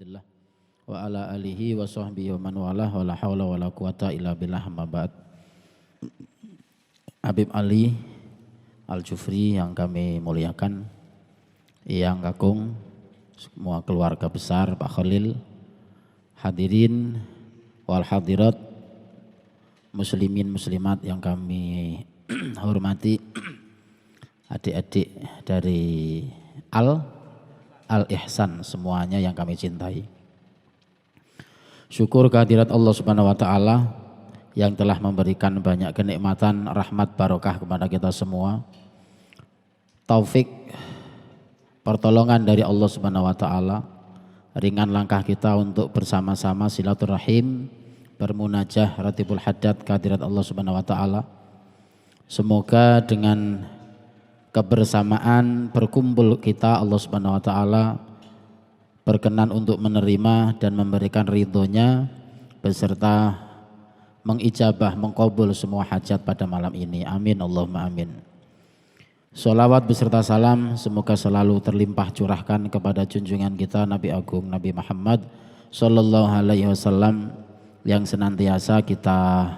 Abdullah wa ala alihi wa sahbihi wa man walah wa la hawla wa la quwata illa billah amma ba'd. Habib Ali Al-Jufri yang kami muliakan, yang agung, semua keluarga besar Pak Khalil, hadirin wal hadirat, muslimin muslimat yang kami hormati, adik-adik dari Al-Ihsan semuanya yang kami cintai. Syukur kehadirat Allah Subhanahu wa taala yang telah memberikan banyak kenikmatan, rahmat, barokah kepada kita semua. Taufik, pertolongan dari Allah Subhanahu wa taala, ringan langkah kita untuk bersama-sama silaturahim, bermunajah ratibul haddad kehadirat Allah Subhanahu wa taala. Semoga dengan kebersamaan berkumpul kita Allah Subhanahu wa taala berkenan untuk menerima dan memberikan ridhonya beserta mengijabah, mengkabul semua hajat pada malam ini. Amin Allahumma amin. Sholawat beserta salam semoga selalu terlimpah curahkan kepada junjungan kita Nabi Agung Nabi Muhammad Sallallahu Alaihi Wasallam yang senantiasa kita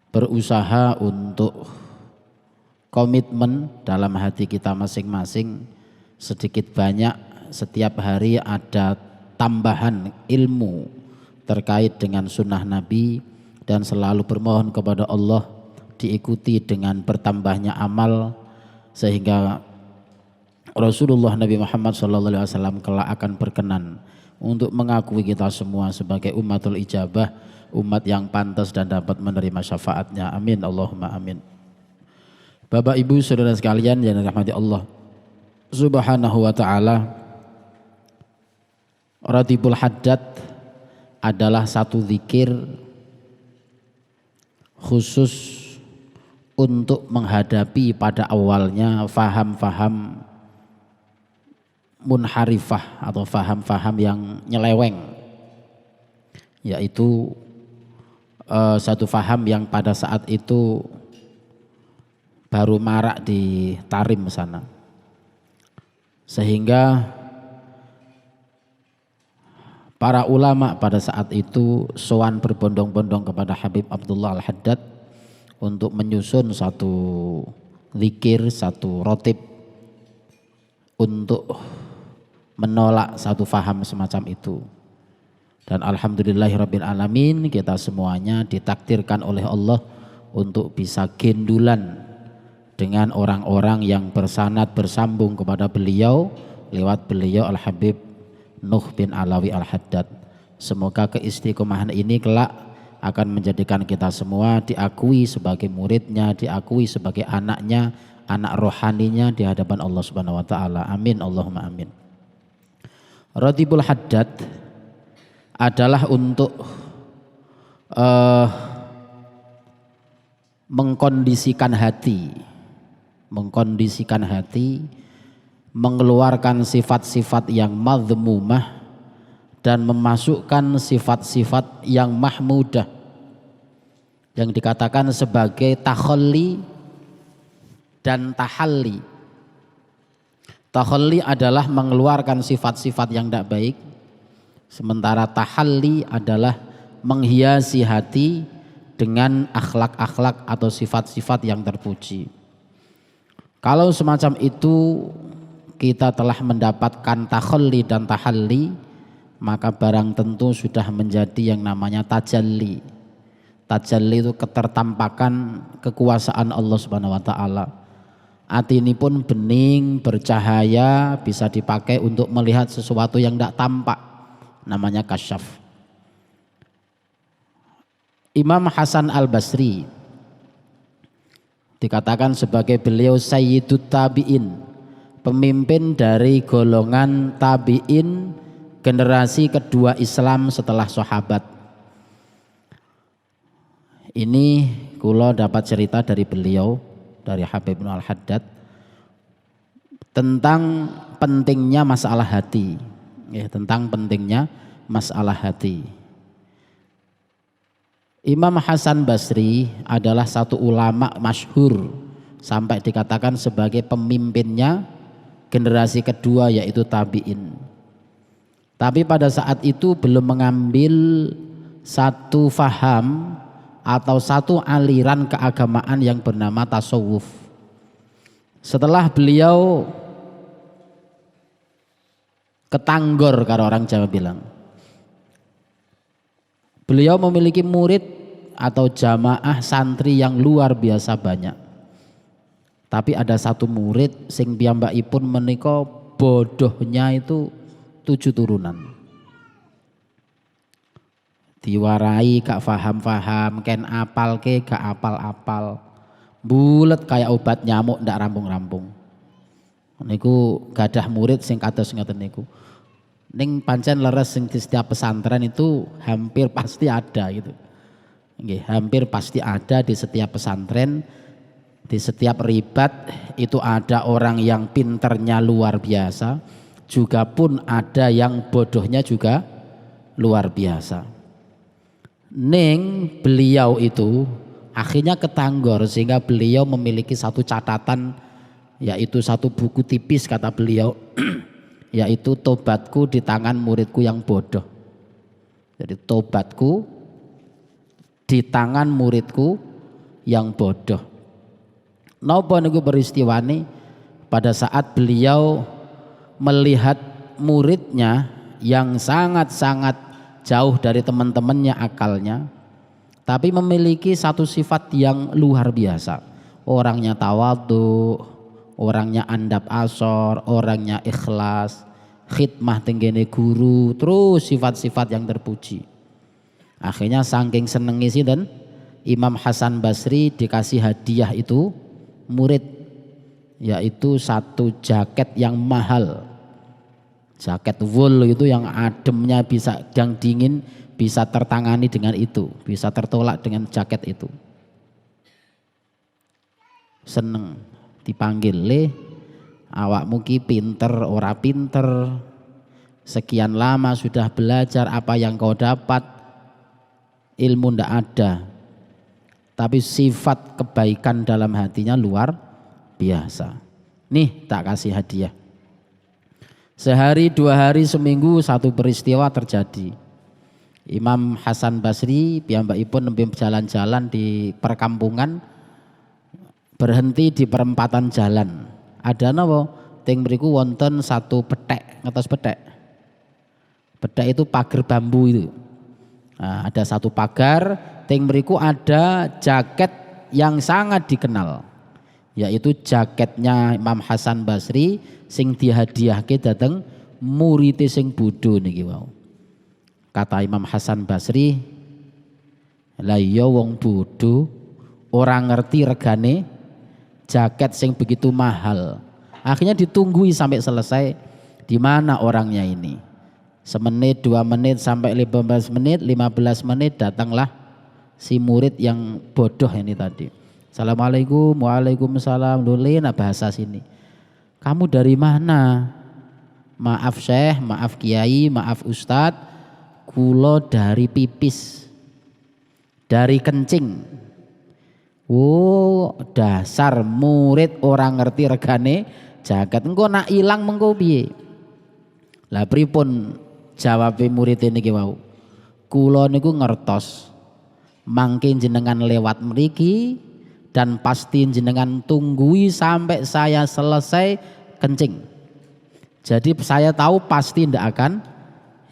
berusaha untuk komitmen dalam hati kita masing-masing, sedikit banyak setiap hari ada tambahan ilmu terkait dengan sunnah Nabi dan selalu bermohon kepada Allah diikuti dengan bertambahnya amal sehingga Rasulullah Nabi Muhammad SAW kelak akan berkenan untuk mengakui kita semua sebagai umatul ijabah, umat yang pantas dan dapat menerima syafaatnya. Amin Allahumma amin. Bapak Ibu saudara sekalian yang dirahmati Allah Subhanahu wa taala, Ratibul Haddad adalah satu zikir khusus untuk menghadapi pada awalnya faham-faham munharifah atau faham-faham yang nyeleweng, yaitu satu faham yang pada saat itu baru marak di Tarim sana, sehingga para ulama pada saat itu sowan berbondong-bondong kepada Habib Abdullah Al-Haddad untuk menyusun satu zikir, satu rotib untuk menolak satu faham semacam itu. Dan alhamdulillahirabbil alamin, kita semuanya ditakdirkan oleh Allah untuk bisa gendulan dengan orang-orang yang bersanad bersambung kepada beliau lewat beliau Al-Habib Nuh bin Alawi Al-Haddad. Semoga keistiqomahan ini kelak akan menjadikan kita semua diakui sebagai muridnya, diakui sebagai anaknya, anak rohaninya di hadapan Allah Subhanahu wa taala. Amin Allahumma amin. Ratibul Haddad adalah untuk mengkondisikan hati, mengeluarkan sifat-sifat yang madhmumah dan memasukkan sifat-sifat yang mahmudah yang dikatakan sebagai takhalli dan tahalli. Takhalli adalah mengeluarkan sifat-sifat yang tidak baik, sementara tahalli adalah menghiasi hati dengan akhlak-akhlak atau sifat-sifat yang terpuji. Kalau semacam itu kita telah mendapatkan takhalli dan tahalli, maka barang tentu sudah menjadi yang namanya tajalli. Tajalli itu ketertampakan kekuasaan Allah Subhanahu wa taala. Hati ini pun bening, bercahaya, bisa dipakai untuk melihat sesuatu yang tidak tampak, namanya kasyaf. Imam Hasan Al-Basri dikatakan sebagai beliau Sayyidut Tabi'in, pemimpin dari golongan tabi'in, generasi kedua Islam setelah sahabat. Ini kula dapat cerita dari beliau, dari Habib Al-Haddad, tentang pentingnya masalah hati, ya, tentang pentingnya masalah hati. Imam Hasan Basri adalah satu ulama masyhur sampai dikatakan sebagai pemimpinnya generasi kedua yaitu tabi'in. Tapi pada saat itu belum mengambil satu faham atau satu aliran keagamaan yang bernama tasawuf. Setelah beliau ketanggor, kalau orang Jawa bilang, beliau memiliki murid atau jamaah santri yang luar biasa banyak. Tapi ada satu murid sing piyambakipun menika bodohnya itu 7 turunan. Diwarai gak faham-faham, ken apal ke gak apal-apal, bulet kayak obat nyamuk ndak rampung-rampung. Niku gadah murid sing kados ngoten niku. Ning pancen leres sing di setiap pesantren itu hampir pasti ada gitu. Nggih, hampir pasti ada di setiap pesantren, di setiap ribat itu ada orang yang pinternya luar biasa, juga pun ada yang bodohnya juga luar biasa. Ning beliau itu akhirnya ketanggor sehingga beliau memiliki satu catatan, yaitu satu buku tipis kata beliau yaitu tobatku di tangan muridku yang bodoh. Jadi tobatku di tangan muridku yang bodoh. Napa niku peristiwane pada saat beliau melihat muridnya yang sangat-sangat jauh dari teman-temannya akalnya, tapi memiliki satu sifat yang luar biasa. Orangnya tawadhu, orangnya andap asor, orangnya ikhlas, khidmah tenggene guru, terus sifat-sifat yang terpuji. Akhirnya saking senengi sih, dan Imam Hasan Basri dikasih hadiah itu murid, yaitu satu jaket yang mahal, jaket wool itu yang ademnya bisa, yang dingin bisa tertangani dengan itu, bisa tertolak dengan jaket itu. Seneng dipanggil, le awakmu ki pinter ora pinter, sekian lama sudah belajar, apa yang kau dapat? Ilmu ndak ada, tapi sifat kebaikan dalam hatinya luar biasa. Nih tak kasih hadiah. Sehari, 2 hari, seminggu satu peristiwa terjadi. Imam Hasan Basri piyambakipun nembe jalan-jalan di perkampungan, berhenti di perempatan jalan. Ada napa? Teng mriku wonten satu petek, ngertos petek? Petek itu pagar bambu itu. Nah, ada satu pagar, teng mriku ada jaket yang sangat dikenal, yaitu jaketnya Imam Hasan Basri sing dihadiahke dateng murid sing bodho niki wau. Kata Imam Hasan Basri, lah iya wong bodho ora ngerti regane jaket sing begitu mahal. Akhirnya ditunggui sampai selesai. Di mana orangnya ini? Semenit, 2 menit, sampai 15 menit, 15 menit datanglah si murid yang bodoh ini tadi. Assalamualaikum, waalaikumsalam, lulina bahasa sini. Kamu dari mana? Maaf Syekh, maaf Kiai, maaf Ustadz, kulo dari pipis, dari kencing. Oh, dasar murid orang ngerti regane jaket, engko nak ilang mengko piye? Lah pripun jawab murid niki wau? Kula niku ngertos mangke jenengan lewat mriki dan pasti jenengan tunggui sampai saya selesai kencing. Jadi saya tahu pasti ndak akan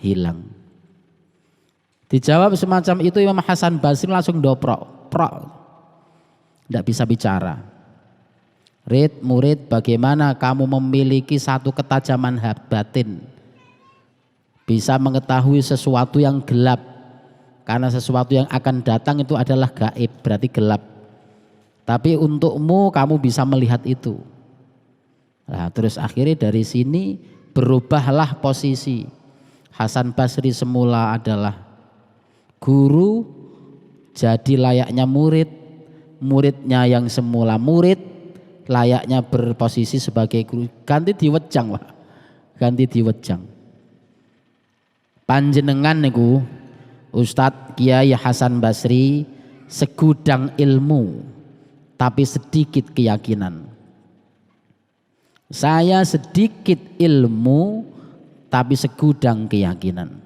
hilang. Dijawab semacam itu, Imam Hasan Basri langsung doprok, ndak bisa bicara. Murid, bagaimana kamu memiliki satu ketajaman batin, bisa mengetahui sesuatu yang gelap, karena sesuatu yang akan datang itu adalah gaib, berarti gelap. Tapi untukmu kamu bisa melihat itu. Nah, terus akhirnya dari sini berubahlah posisi. Hasan Basri semula adalah guru, jadi layaknya murid. Muridnya yang semula murid layaknya berposisi sebagai guru. Ganti diwejang, Pak. Ganti diwejang. Panjenengan niku Ustadz Kiai Hasan Basri segudang ilmu tapi sedikit keyakinan. Saya sedikit ilmu tapi segudang keyakinan.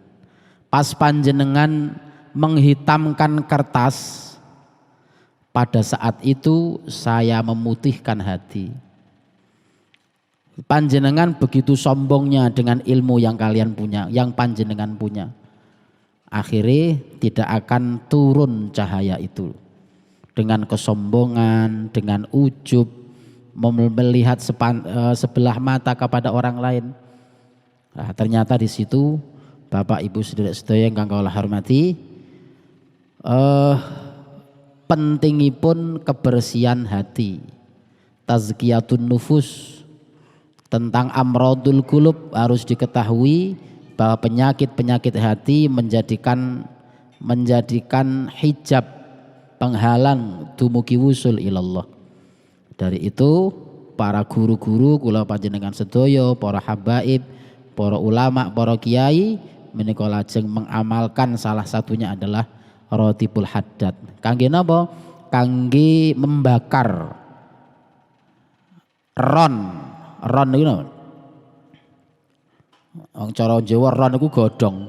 Pas panjenengan menghitamkan kertas, pada saat itu saya memutihkan hati. Panjenengan begitu sombongnya dengan ilmu yang kalian punya, yang panjenengan punya. Akhirnya tidak akan turun cahaya itu. Dengan kesombongan, dengan ujub, melihat sebelah mata kepada orang lain. Nah, ternyata di situ Bapak Ibu sedherek-sedherek ingkang kula hormati, pentingipun kebersihan hati, tazkiyatun nufus. Tentang amradul qulub harus diketahui bahwa penyakit-penyakit hati menjadikan hijab penghalang dumugi wusul ilallah. Dari itu para guru-guru kula panjenengan sedaya, para habaib, para ulama, para kiai menika lajeng mengamalkan salah satunya adalah rotibul haddad. Kangge napa? Kangge membakar ron niku napa? Wong cara Jawa ron niku godhong.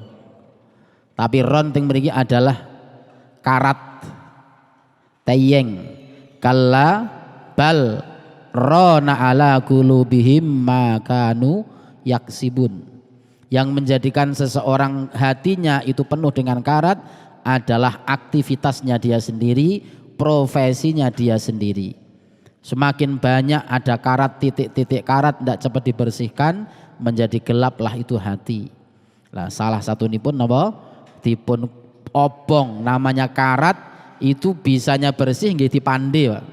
Tapi ron teng mriki adalah karat, tayeng, kalla bal rona ala qulubihim ma kanu yaksibun. Yang menjadikan seseorang hatinya itu penuh dengan karat adalah aktivitasnya dia sendiri, profesinya dia sendiri. Semakin banyak ada karat, titik-titik karat tidak cepat dibersihkan, menjadi gelaplah itu hati. Lah salah satu ini pun napa? Dipun obong namanya karat itu bisanya bersih nggih dipande, Pak.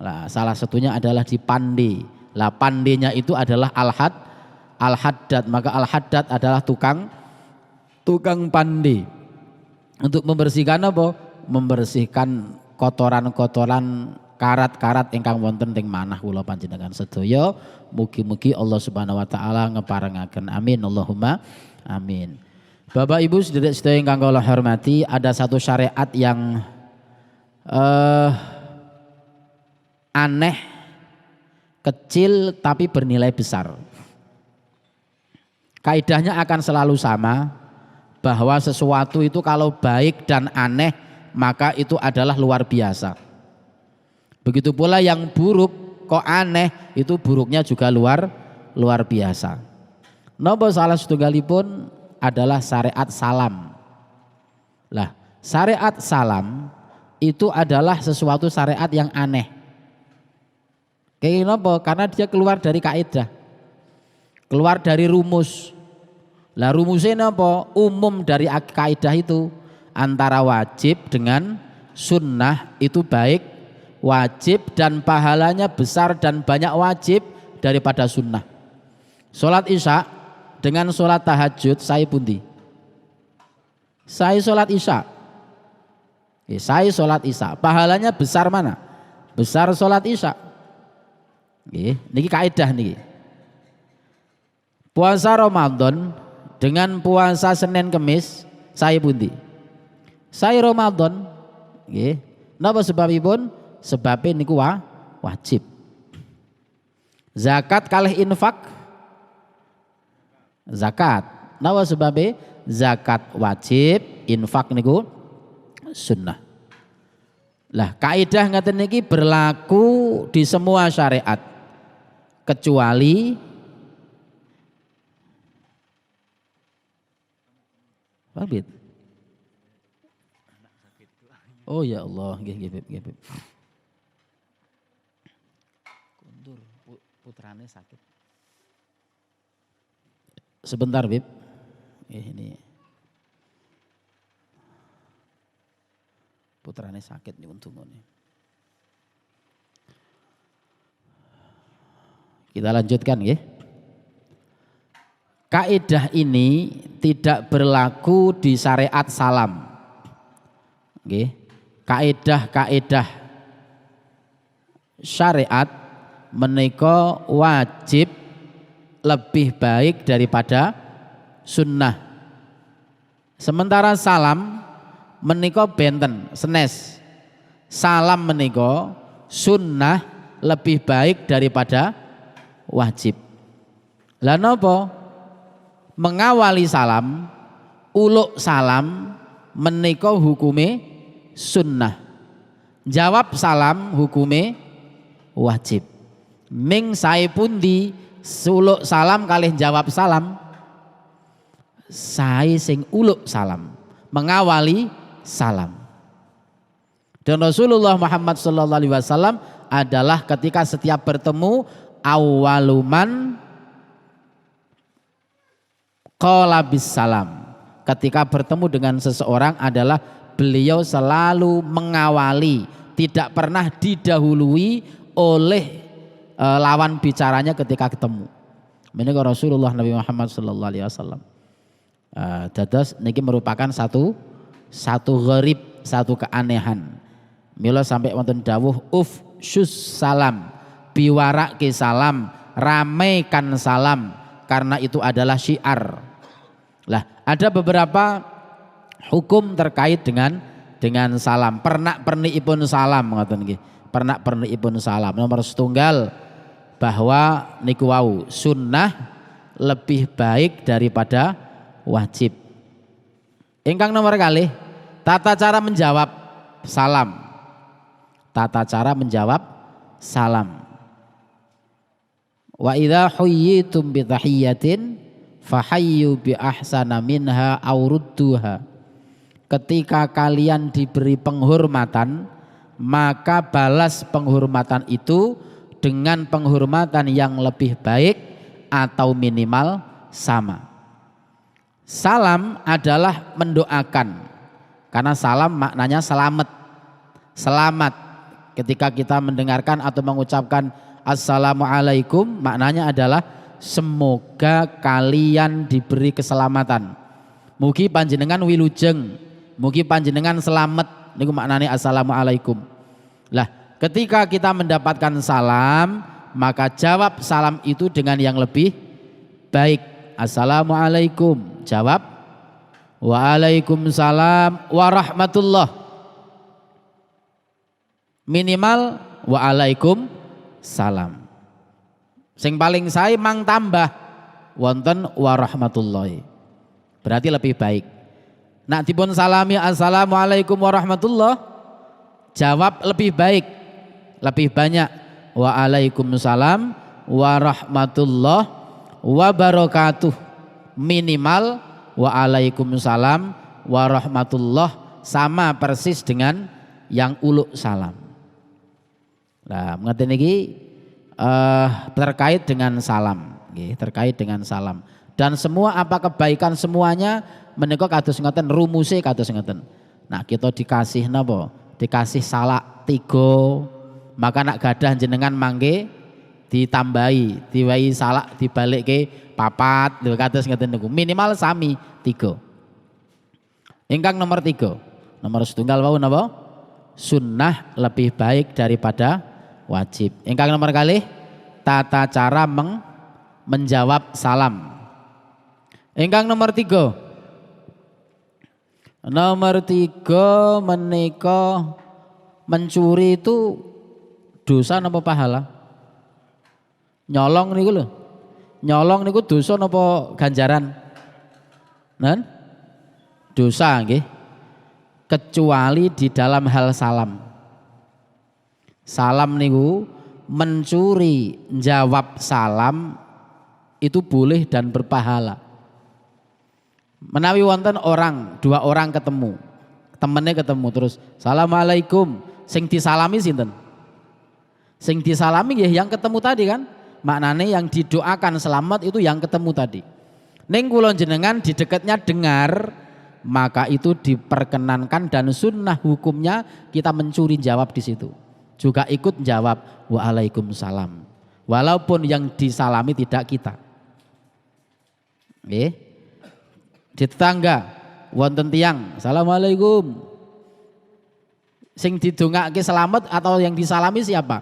Lah salah satunya adalah dipande. Lah pandenya itu adalah al-haddad, maka al-haddad adalah tukang pande. Untuk membersihkan apa? Membersihkan kotoran-kotoran karat-karat ingkang wonten teng manah kula panjenengan sedaya. Mugi-mugi Allah Subhanahu wa taala ngeparengaken. Amin Allahumma amin. Bapak Ibu sedherek-sedherek ingkang kula hormati, ada satu syariat yang aneh, kecil tapi bernilai besar. Kaidahnya akan selalu sama, bahwa sesuatu itu kalau baik dan aneh maka itu adalah luar biasa. Begitu pula yang buruk kok aneh itu buruknya juga luar biasa. Napa salah setunggalipun adalah syariat salam. Lah, syariat salam itu adalah sesuatu syariat yang aneh. Kayak napa? Karena dia keluar dari kaidah. Keluar dari rumus. Lah rumusnya napa? Umum dari kaidah itu antara wajib dengan sunnah itu baik. Wajib dan pahalanya besar dan banyak wajib daripada sunnah. Sholat isya dengan sholat tahajud saya pundi? Saya sholat isya. Saya sholat isya. Pahalanya besar mana? Besar sholat isya. Niki kaidah niki. Puasa Ramadan dengan puasa Senin Kemis saya pundi? Saya Ramadan. Napa sebabipun? Sebabnya niku wajib. Zakat kalih infak. Zakat. Napa sebabnya? Zakat wajib, infak niku sunnah. Lah kaidah ngaten niki berlaku di semua syariat kecuali Wabit. Oh ya Allah, nggih. Putrane sakit. Sebentar, Bib. Ini putrane sakit nih untungnya. Kita lanjutkan ya. Kaidah ini tidak berlaku di syariat salam. Nggih. Kaidah-kaidah syariat menika wajib lebih baik daripada sunnah. Sementara salam menika benten, senes. Salam menika sunnah lebih baik daripada wajib. Lah napa? mengawali salam, uluk salam menika hukume sunnah. Jawab salam hukume wajib. Ming sae pundi uluk salam kalih jawab salam? Sae sing uluk salam, mengawali salam. Dan Rasulullah Muhammad sallallahu alaihi wasallam adalah ketika setiap bertemu awaluman qala bis salam. Ketika bertemu dengan seseorang adalah beliau selalu mengawali, tidak pernah didahului oleh lawan bicaranya ketika ketemu. Menika Rasulullah Nabi Muhammad sallallahu alaihi wasallam. Dados niki merupakan satu gharib, satu keanehan. Mila sampai wonten dawuh ufsyus salam, biwarake salam, ramaikan salam, karena itu adalah syiar. Lah, ada beberapa hukum terkait dengan salam. Pernak-pernikipun salam ngoten nggih. Pernak-pernikipun salam. Nomor setunggal bahwa niku wau sunnah lebih baik daripada wajib. Ingkang nomor kalih tata cara menjawab salam. Tata cara menjawab salam. Wa idza huyyitum bi tahiyyatin fahayyu bi ahsana minha aw rudduha. Ketika kalian diberi penghormatan, maka balas penghormatan itu dengan penghormatan yang lebih baik atau minimal sama. Salam adalah mendoakan, karena salam maknanya selamat. Selamat. Ketika kita mendengarkan atau mengucapkan assalamualaikum, maknanya adalah semoga kalian diberi keselamatan. Mugi panjenengan wilujeng, mugi panjenengan selamat. Niku maknanya assalamualaikum. Lah, ketika kita mendapatkan salam, maka jawab salam itu dengan yang lebih baik. Assalamualaikum, jawab waalaikumsalam warahmatullah. Minimal waalaikumsalam. Sing paling sae mang tambah wonten warahmatullahi. Berarti lebih baik. Nak dipun salami assalamualaikum warahmatullah, jawab lebih baik, lebih banyak waalaikumsalam warahmatullah wabarakatuh. Minimal waalaikumsalam warahmatullah, sama persis dengan yang uluk salam. Nah, mengerti niki terkait dengan salam, terkait dengan salam. Dan semua apa kebaikan semuanya menika kados ngoten, rumuse kados ngoten. Nah, kita dikasih napa? Dikasih salak 3, maka nak gadah jenengan mangke ditambahi, diwai salak dibalikke 4, lho kados ngoten niku. Minimal sami 3. Ingkang nomor 3. Nomor setunggal wau napa? Sunnah lebih baik daripada wajib. Ingkang nomor kalih tata cara menjawab salam. Ingkang nomor 3. Nomor 3 menika mencuri itu dosa napa pahala? Nyolong niku lho. Nyolong niku dosa napa ganjaran? Nen? Dosa nggih. Kecuali di dalam hal salam. Salam niku mencuri jawab salam itu boleh dan berpahala. Menawi wonten orang, 2 orang ketemu, temennya ketemu terus assalamualaikum, sing disalami sinten? Sing disalami ya yang ketemu tadi kan, maknanya yang didoakan selamat itu yang ketemu tadi. Ning kula jenengan di dekatnya dengar, maka itu diperkenankan dan sunnah hukumnya kita mencuri jawab di situ. Juga ikut jawab waalaikumsalam, walaupun yang disalami tidak kita. Di tetangga wonten tiang assalamualaikum, sing didongake selamat atau yang disalami siapa?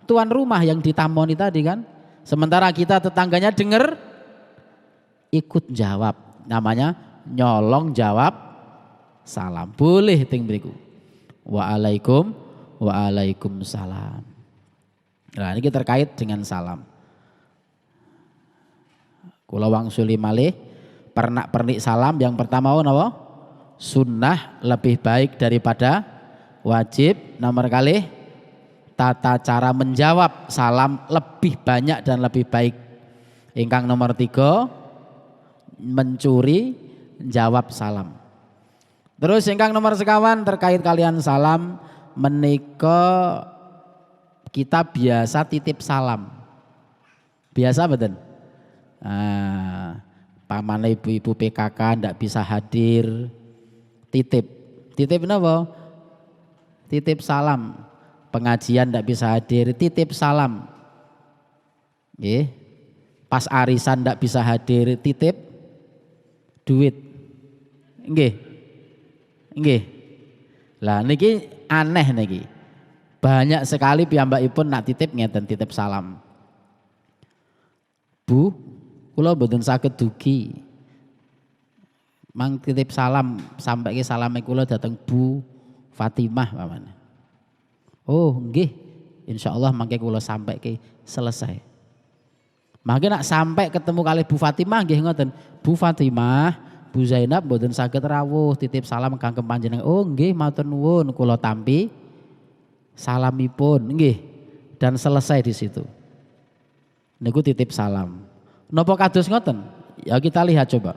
Tuan rumah yang ditamoni tadi kan. Sementara kita tetangganya dengar, ikut jawab, namanya nyolong jawab salam. Boleh ting beriku waalaikumsalam. Nah, ini terkait dengan salam. Kula wangsuli malih pernak-pernik salam yang pertama apa? Sunnah lebih baik daripada wajib. Nomor kali tata cara menjawab salam lebih banyak dan lebih baik. Ingkang nomor 3 mencuri jawab salam. Terus ingkang nomor sekawan terkait kalian salam menika kita biasa titip salam. Biasa betul. Pamane ibu-ibu PKK ndak bisa hadir, titip napa? Titip salam. Pengajian ndak bisa hadir, titip salam. Nggih. Pas arisan ndak bisa hadir, titip duit. Nggih. Nggih. Lah niki aneh niki. Banyak sekali piyambakipun nak titip ngeten, titip salam. Bu, kula mboten saged dugi. Mang titip salam sampai ke salame kula dateng Bu Fatimah pamane. Oh, nggih. Insyaallah mangke kula sampai ke selesai. Mangke nak sampai ketemu kali Bu Fatimah nggih ngoten. Bu Fatimah, Bu Zainab mboten saged rawuh titip salam kangge panjenengan. Oh, nggih matur nuwun kula tampi salamipun nggih dan selesai di situ. Niku titip salam. Napa kados ngoten? Ya kita lihat coba.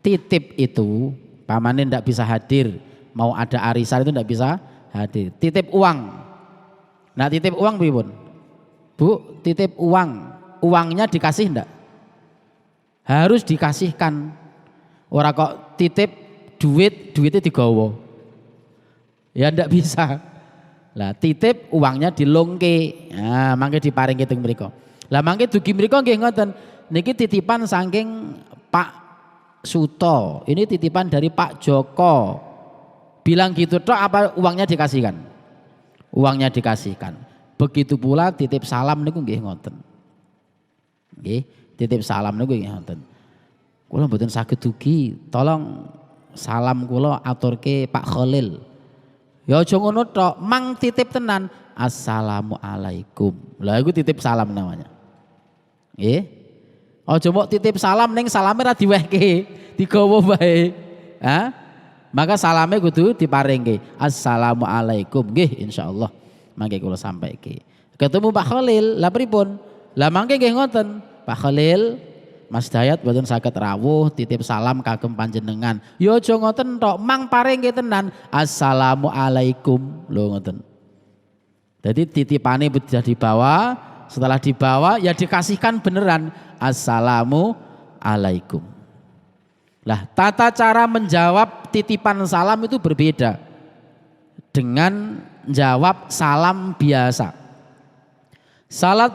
Titip itu pamane ndak bisa hadir, mau ada arisan itu ndak bisa hadir. Titip uang. Nah, titip uang pripun? Bu, titip uang. Uangnya dikasih ndak? Harus dikasihkan. Ora kok titip duitnya digawa. Ya ndak bisa. Lah titip uangnya dilongke. Nah, mangke diparingke teng mriku. Lah mangke dugi mriku nggih ngoten. Niki titipan saking Pak Suto, ini titipan dari Pak Joko. Bilang gitu toh apa uangnya dikasihkan? Uangnya dikasihkan. Begitu pula titip salam niku nggih ngoten. Nggih, titip salam niku nggih ngoten. Kula mboten saged dugi, tolong salam kula aturke Pak Khalil. Ya aja ngono tok, mang titip tenan. Assalamualaikum. Lah iku titip salam namanya. Nggih. Aja mbok titip salam ning salame ra diwehke, digawa bae. Ha? Maka salame kudu diparingke. Assalamualaikum. Nggih insyaallah. Mangke kula sampaike. Ketemu Pak Khalil, lah pripun? Lah mangke nggih ngoten. Pak Khalil, Mas Dayat mboten saged rawuh titip salam kagem panjenengan. Ya aja ngoten tok, mang paringke tenan. Assalamualaikum. Lho ngoten. Jadi titipane sudah dibawa, setelah dibawa ya dikasihkan beneran. Assalamualaikum. Lah tata cara menjawab titipan salam itu berbeda dengan jawab salam biasa. Salat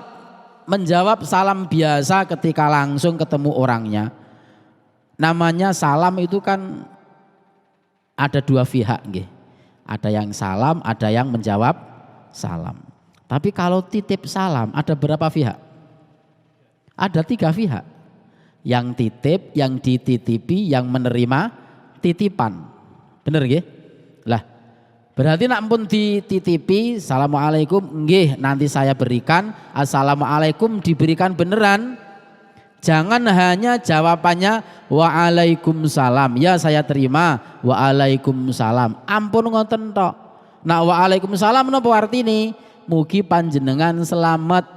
menjawab salam biasa ketika langsung ketemu orangnya. Namanya salam itu kan ada dua pihak nggih. Ada yang salam, ada yang menjawab salam. Tapi kalau titip salam ada berapa pihak? Ada 3 pihak. Yang titip, yang dititipi, yang menerima titipan. Bener nggih? Lah, berarti nak pun dititipi, assalamualaikum, nggih nanti saya berikan, assalamualaikum diberikan beneran. Jangan hanya jawabannya waalaikumsalam. Ya saya terima, waalaikumsalam. Ampun ngoten tok. Nah waalaikumsalam napa artine? Mugi panjenengan selamat.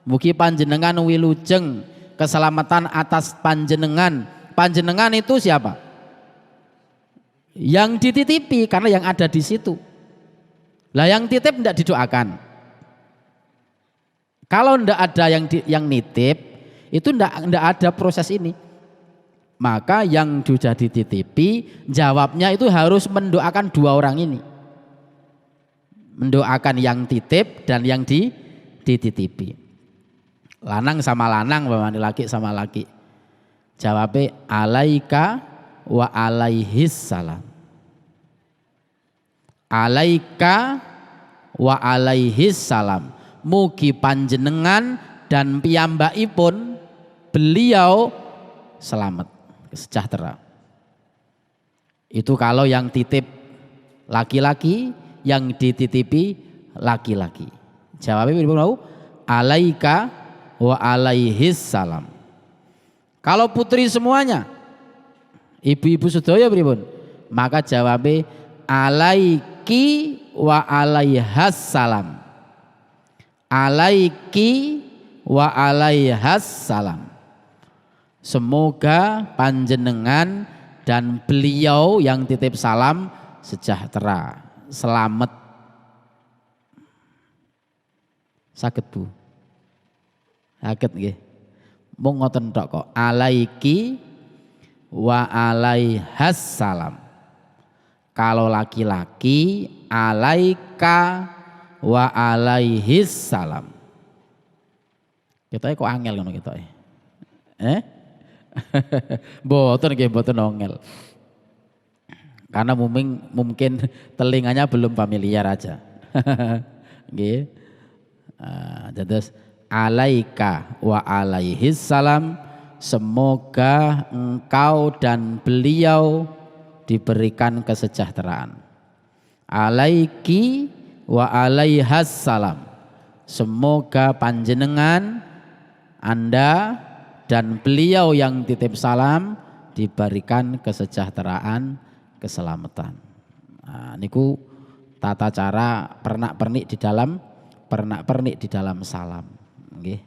Mugi panjenengan wilujeng, keselamatan atas panjenengan. Panjenengan itu siapa? Yang dititipi, karena yang ada di situ. Lah yang titip tidak didoakan. Kalau tidak ada yang nitip, itu tidak ada proses ini. Maka yang sudah dititipi, jawabnya itu harus mendoakan 2 orang ini. Mendoakan yang titip dan yang dititipi. Lanang sama lanang, laki sama laki. Jawabnya alaika wa alaihis salam. Alaika wa alaihis salam. Mugi panjenengan dan piyambakipun beliau selamat, sejahtera. Itu kalau yang titip laki-laki, yang dititipi laki-laki. Jawabnya alaika wa alaihis salam. Kalau putri semuanya, ibu-ibu sedaya pripun? Maka jawabe alaiki wa alaihas salam. Alaiki wa alaihas salam. Semoga panjenengan dan beliau yang titip salam sejahtera, selamat. Saged Bu? Saged nggih. Mung ngoten tok kok. Alaiki wa alaihas salam. Kalau laki-laki alaika wa alaihis salam. Kita kok angel ngono kita. Mboten nggih, mboten angel. Karena mungkin telinganya belum familiar aja. Nggih. Terus alaika wa alaihis salam, semoga engkau dan beliau diberikan kesejahteraan. Alaiki wa alaihas salam, semoga panjenengan, Anda dan beliau yang titip salam diberikan kesejahteraan, keselamatan. Nah, niku tata cara pernak-pernik di dalam salam. Nggih.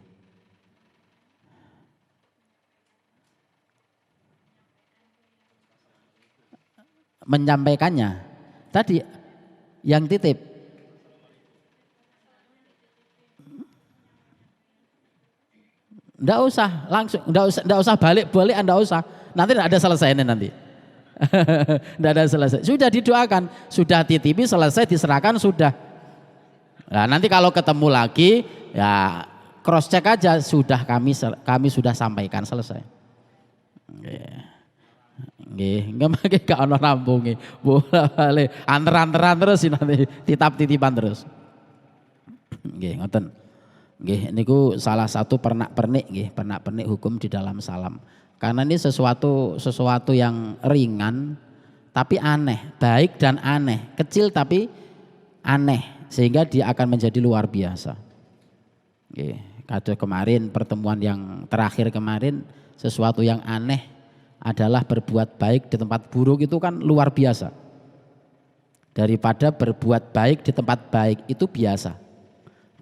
Menyampaikannya tadi yang titip ndak usah langsung, ndak usah balik ndak usah, nanti ndak ada selesainya nanti. Ndak ada selesai, sudah didoakan, sudah titipi, selesai, diserahkan, sudah. Nah, nanti kalau ketemu lagi ya cross check aja, sudah kami sudah sampaikan, selesai. Nggih, nggih gak ono rampunge. Boleh anter-anteran terus nanti titip-titipan terus. Nggih, ngoten. Nggih, niku salah satu pernak-pernik nggih, pernak-pernik hukum di dalam salam. Karena ini sesuatu yang ringan tapi aneh, baik dan aneh, kecil tapi aneh, sehingga dia akan menjadi luar biasa. Nggih, kados kemarin pertemuan yang terakhir kemarin, sesuatu yang aneh adalah berbuat baik di tempat buruk, itu kan luar biasa. Daripada berbuat baik di tempat baik, itu biasa.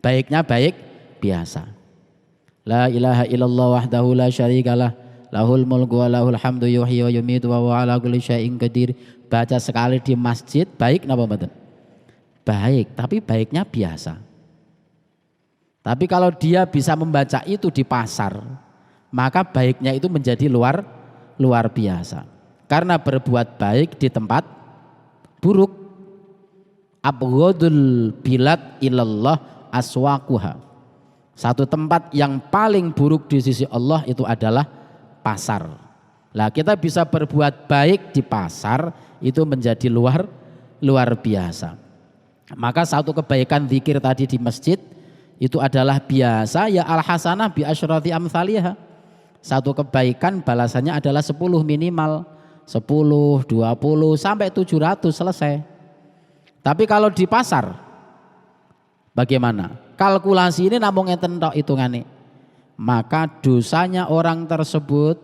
Baiknya baik biasa. La ilaha illallah wahdahu la syarikalah, lahul mulku wa lahul hamdu yuhyi wa yumiitu wa huwa ala kulli syai'in qadir. Baca sekali di masjid baik napa mboten? Baik, tapi baiknya biasa. Tapi kalau dia bisa membaca itu di pasar, maka baiknya itu menjadi luar biasa. Karena berbuat baik di tempat buruk. Abghadul bilad ilallah aswaquha. Satu tempat yang paling buruk di sisi Allah itu adalah pasar. Lah kita bisa berbuat baik di pasar, itu menjadi luar biasa. Maka satu kebaikan zikir tadi di masjid itu adalah biasa, ya al hasanah bi asyrati amsalihha. Satu kebaikan balasannya adalah 10 minimal, 10, 20 sampai 700 selesai. Tapi kalau di pasar bagaimana? Kalkulasi ini namung ngeten tok hitungane. Maka dosanya orang tersebut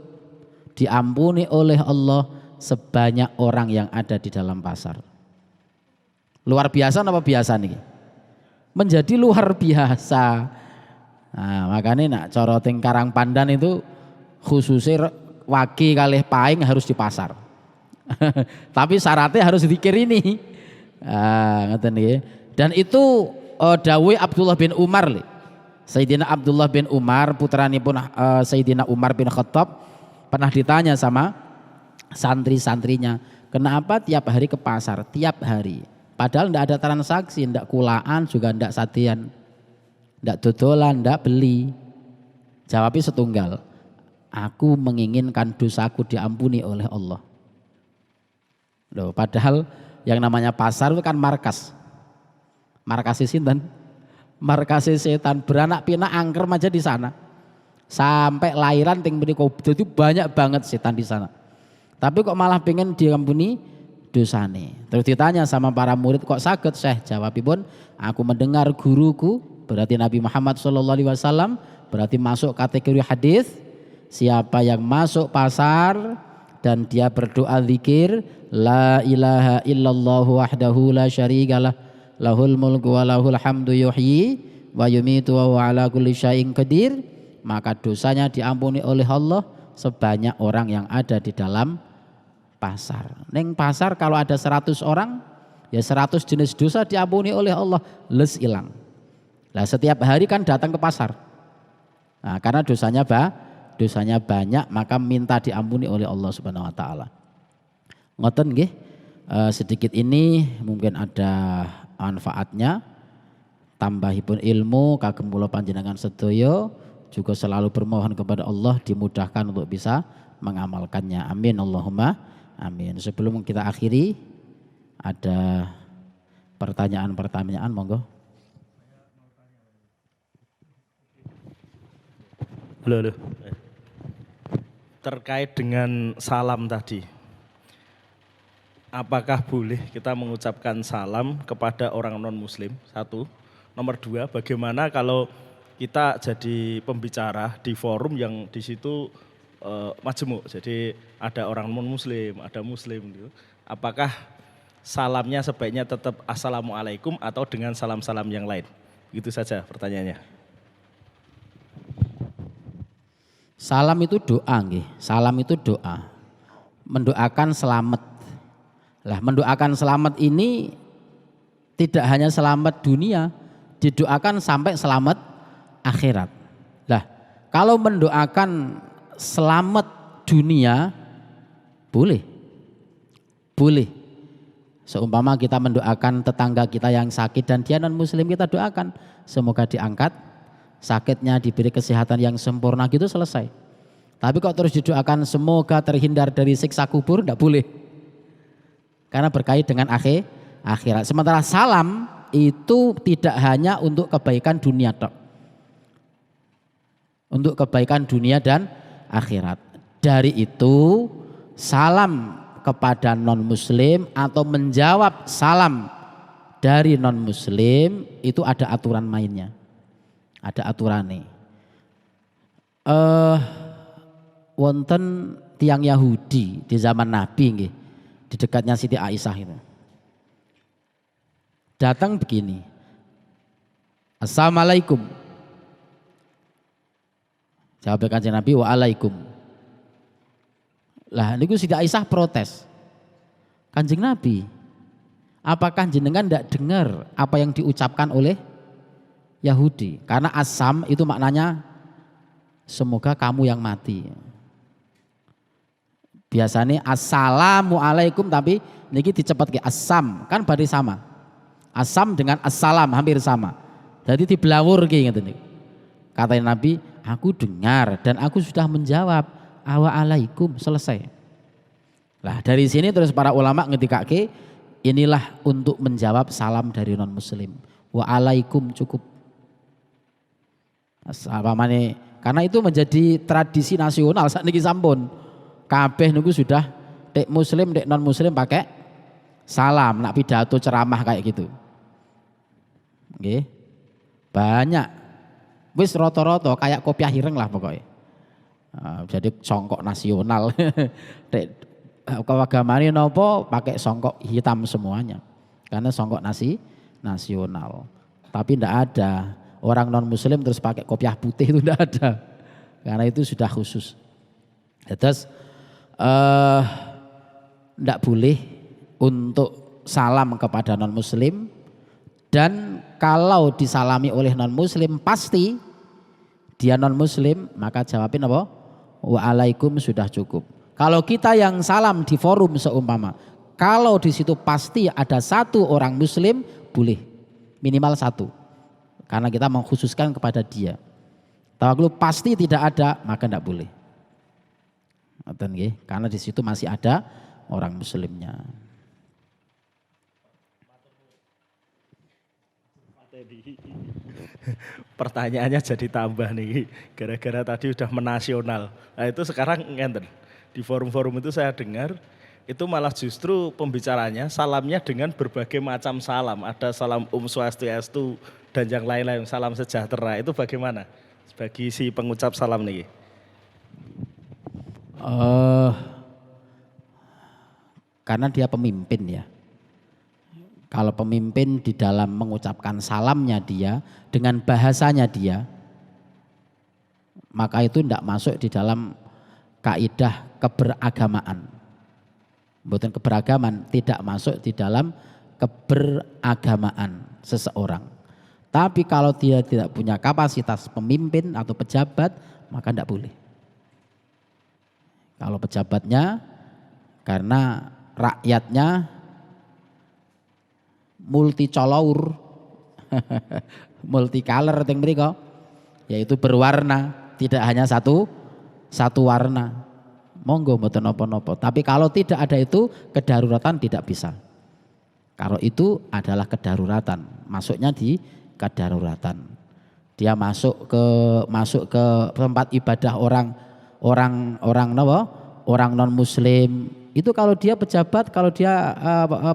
diampuni oleh Allah sebanyak orang yang ada di dalam pasar. Luar biasa apa biasa nih? Menjadi luar biasa. Nah, makanya nak cara teng Karang Pandan itu khususnya wagi kalih paing harus di pasar. Tapi syaratnya harus zikir ini. Ngeten nggih. Dan itu dawuh Abdullah bin Umar li. Sayyidina Abdullah bin Umar putranipun Sayyidina Umar bin Khattab pernah ditanya sama santri-santrinya, kenapa tiap hari ke pasar? Tiap hari. Padahal tidak ada transaksi, tidak kulaan juga tidak sadian, tidak dodolan, tidak beli. Jawabnya setunggal, aku menginginkan dosaku diampuni oleh Allah. Loh, padahal yang namanya pasar itu kan markas. Markas sinten? Markas setan, beranak pinak angker aja di sana. Sampai lahiran ting mriku, jadi banyak banget setan di sana. Tapi kok malah pengen diampuni dosane. Terus ditanya sama para murid, kok saged Syekh? Jawabipun, aku mendengar guruku, berarti Nabi Muhammad SAW, berarti masuk kategori hadis, siapa yang masuk pasar dan dia berdoa zikir la ilaha illallah wahdahu la syarikalah lahul mulku wa lahul hamdu yuhyi wa yumitu wa huwa ala kulli syai'in qadir, maka dosanya diampuni oleh Allah sebanyak orang yang ada di dalam pasar. Neng pasar kalau ada 100 orang, ya 100 jenis dosa diampuni oleh Allah, les hilang. Lah setiap hari kan datang ke pasar. Nah, karena dosanya banyak, maka minta diampuni oleh Allah Subhanahu wa taala. Ngoten nggih, sedikit ini mungkin ada manfaatnya. Tambahipun ilmu kagem kula panjenengan sedaya, juga selalu bermohon kepada Allah dimudahkan untuk bisa mengamalkannya. Amin Allahumma amin. Sebelum kita akhiri, ada pertanyaan-pertanyaan, monggo. Halo. Terkait dengan salam tadi, apakah boleh kita mengucapkan salam kepada orang non-muslim? Satu. Nomor dua, bagaimana kalau kita jadi pembicara di forum yang di situ majemuk, jadi ada orang non-muslim, ada muslim gitu. Apakah salamnya sebaiknya tetap assalamualaikum atau dengan salam-salam yang lain? Itu saja pertanyaannya. Salam itu doa nggih. Salam itu doa. Mendoakan selamat. Lah mendoakan selamat ini tidak hanya selamat dunia, didoakan sampai selamat akhirat. Lah, kalau mendoakan selamat dunia boleh. Boleh. Seumpama kita mendoakan tetangga kita yang sakit dan dia non muslim, kita doakan semoga diangkat sakitnya, diberi kesehatan yang sempurna, gitu selesai. Tapi kok terus didoakan semoga terhindar dari siksa kubur, enggak boleh. Karena berkait dengan akhirat. Sementara salam itu tidak hanya untuk kebaikan dunia tok. Untuk kebaikan dunia dan akhirat. Dari itu salam kepada non-muslim atau menjawab salam dari non-muslim itu ada aturan mainnya. Ada aturannya. Wonten tiang Yahudi di zaman Nabi nggih, di dekatnya Siti Aisyah itu. Datang begini, assalamualaikum. Jawab Kanjeng Nabi, waalaikum. Lah niku Siti Aisyah protes. Kanjeng Nabi, apakah jenengan tidak dengar apa yang diucapkan oleh Yahudi? Karena asam itu maknanya semoga kamu yang mati. Biasanya assalamualaikum, tapi niki dicepet ke asam, kan bari sama. Asam dengan assalam hampir sama. Jadi dibelawur ki ngeten niku. Kata Nabi, aku dengar dan aku sudah menjawab waalaikum, selesai. Lah dari sini terus para ulama ngetikake inilah untuk menjawab salam dari non muslim. Waalaikum cukup. Apamane, karena itu menjadi tradisi nasional saat niki sampun. Kabeh niku sudah dek muslim, dek non muslim pakai salam, nak pidato ceramah kayak gitu. Nggih. Banyak. Wis rata-rata kayak kopiah ireng lah pokoknya. Jadi songkok nasional. Dek keagamane napa pakai songkok hitam semuanya. Karena songkok nasional. Tapi ndak ada orang non muslim terus pakai kopiah putih, itu ndak ada. Karena itu sudah khusus. Terus ndak boleh untuk salam kepada non muslim, dan kalau disalami oleh non muslim pasti dia non muslim, maka jawabin apa? Waalaikum sudah cukup. Kalau kita yang salam di forum seumpama, kalau di situ pasti ada satu orang muslim, boleh minimal satu, karena kita mengkhususkan kepada dia. Kalau pasti tidak ada, maka tidak boleh. Karena di situ masih ada orang muslimnya. Pertanyaannya jadi tambah nih, gara-gara tadi udah menasional. Nah itu sekarang ngenten, di forum-forum itu saya dengar, itu malah justru pembicaranya salamnya dengan berbagai macam salam. Ada salam Swastiastu dan yang lain-lain, salam sejahtera. Itu bagaimana bagi si pengucap salam nih? Eh, karena dia pemimpin ya. Kalau pemimpin di dalam mengucapkan salamnya dia dengan bahasanya dia, maka itu tidak masuk di dalam kaidah keberagamaan. Bukan keberagaman, tidak masuk di dalam keberagamaan seseorang. Tapi kalau dia tidak punya kapasitas pemimpin atau pejabat, maka tidak boleh. Kalau pejabatnya karena rakyatnya multi color, multicolor yang mereka, yaitu berwarna, tidak hanya satu warna. Monggo mboten napa-napa. Tapi kalau tidak ada itu, kedaruratan tidak bisa. Kalau itu adalah kedaruratan, masuknya di kedaruratan. Dia masuk ke tempat ibadah orang non muslim. Itu kalau dia pejabat, kalau dia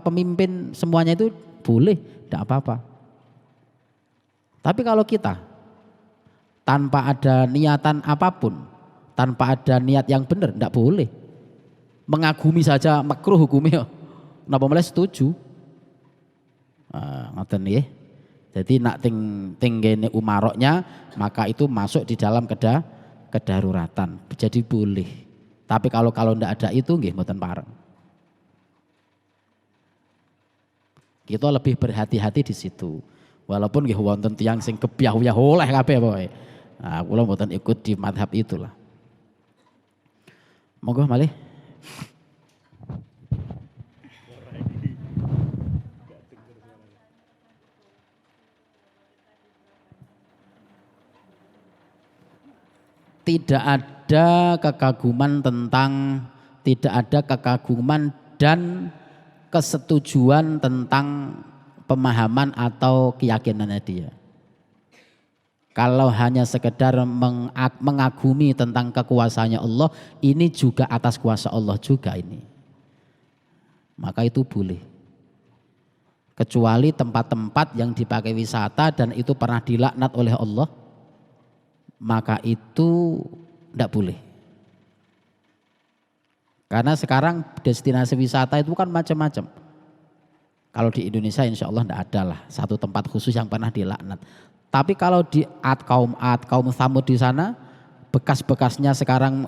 pemimpin, semuanya itu boleh, tidak apa-apa. Tapi kalau kita tanpa ada niatan apapun, tanpa ada niat yang benar, tidak boleh. Mengagumi saja makruh hukumnya. Napa mulai setuju? Ngoten nggih. Jadi nak tinggene umaroknya, maka itu masuk di dalam kedaruratan. Jadi boleh. Tapi kalau tidak ada itu nggih mboten pareng. Kita lebih berhati-hati di situ. Walaupun nggih wonten tiyang sing kebyah-uyah oleh kabeh pokoke. Nah, kula mboten ikut di madhab itulah. Monggo malih. Tidak ada kekaguman dan kesetujuan tentang pemahaman atau keyakinannya dia. Kalau hanya sekedar mengagumi tentang kekuasaannya Allah, ini juga atas kuasa Allah juga ini. Maka itu boleh. Kecuali tempat-tempat yang dipakai wisata dan itu pernah dilaknat oleh Allah, maka itu tidak boleh. Karena sekarang destinasi wisata itu kan macam-macam. Kalau di Indonesia insya Allah tidak ada lah satu tempat khusus yang pernah dilaknat. Tapi kalau di kaum Tsamud di sana, bekas-bekasnya sekarang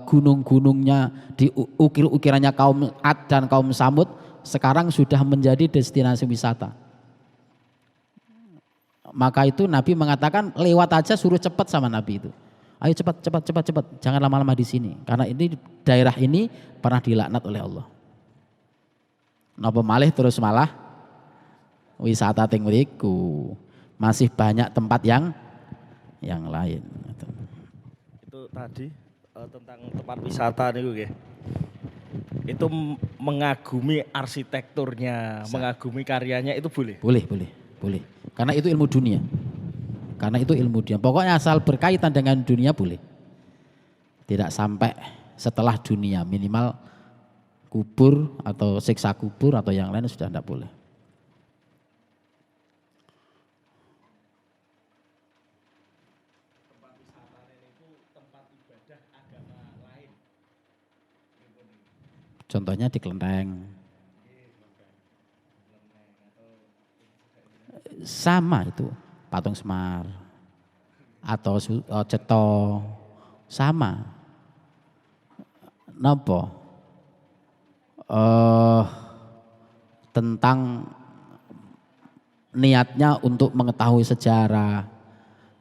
gunung-gunungnya, di ukir-ukirannya kaum Ad dan kaum Tsamud sekarang sudah menjadi destinasi wisata. Maka itu Nabi mengatakan lewat aja, suruh cepat sama Nabi itu. Ayo cepat, jangan lama-lama di sini. Karena ini daerah ini pernah dilaknat oleh Allah. Napa malih terus malah wisata teng mriku. Masih banyak tempat yang lain. Itu tadi tentang tempat wisata niku nggih. Itu mengagumi arsitekturnya, mengagumi karyanya itu boleh. Boleh. Karena itu ilmu dunia. Pokoknya asal berkaitan dengan dunia boleh. Tidak sampai setelah dunia, minimal kubur atau siksa kubur atau yang lain sudah tidak boleh. Tempat wisata itu tempat ibadah agama lain. Contohnya di Klenteng. Sama itu, Patung Semar atau Ceto sama. Napa? Tentang niatnya untuk mengetahui sejarah,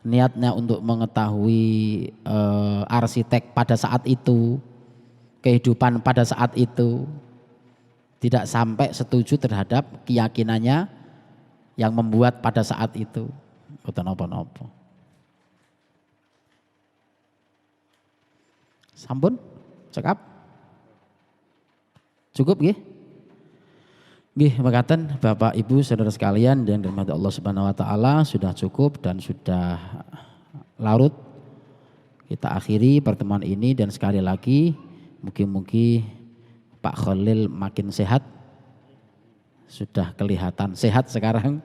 niatnya untuk mengetahui arsitek pada saat itu, kehidupan pada saat itu, tidak sampai setuju terhadap keyakinannya yang membuat pada saat itu. Boten napa-napa. Sampun? Cekap? Cukup nggih? Nggih, mekaten Bapak Ibu saudara sekalian yang dirahmati Allah Subhanahu wa taala, sudah cukup dan sudah larut. Kita akhiri pertemuan ini dan sekali lagi mugi-mugi Pak Khalil makin sehat. Sudah kelihatan sehat sekarang,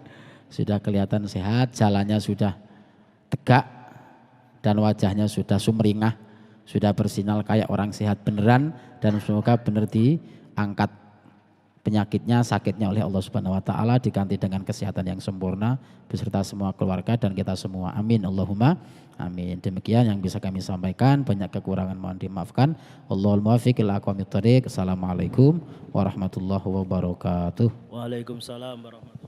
sudah kelihatan sehat, jalannya sudah tegak dan wajahnya sudah sumringah, sudah bersinar kayak orang sehat beneran, dan semoga benar diangkat penyakitnya, sakitnya oleh Allah Subhanahu wa taala, diganti dengan kesehatan yang sempurna beserta semua keluarga dan kita semua. Amin Allahumma amin. Demikian yang bisa kami sampaikan, banyak kekurangan mohon dimaafkan. Wallahul muwaffiq ila aqwamit thoriq. Assalamualaikum warahmatullahi wabarakatuh. Waalaikumsalam warahmatullahi wabarakatuh.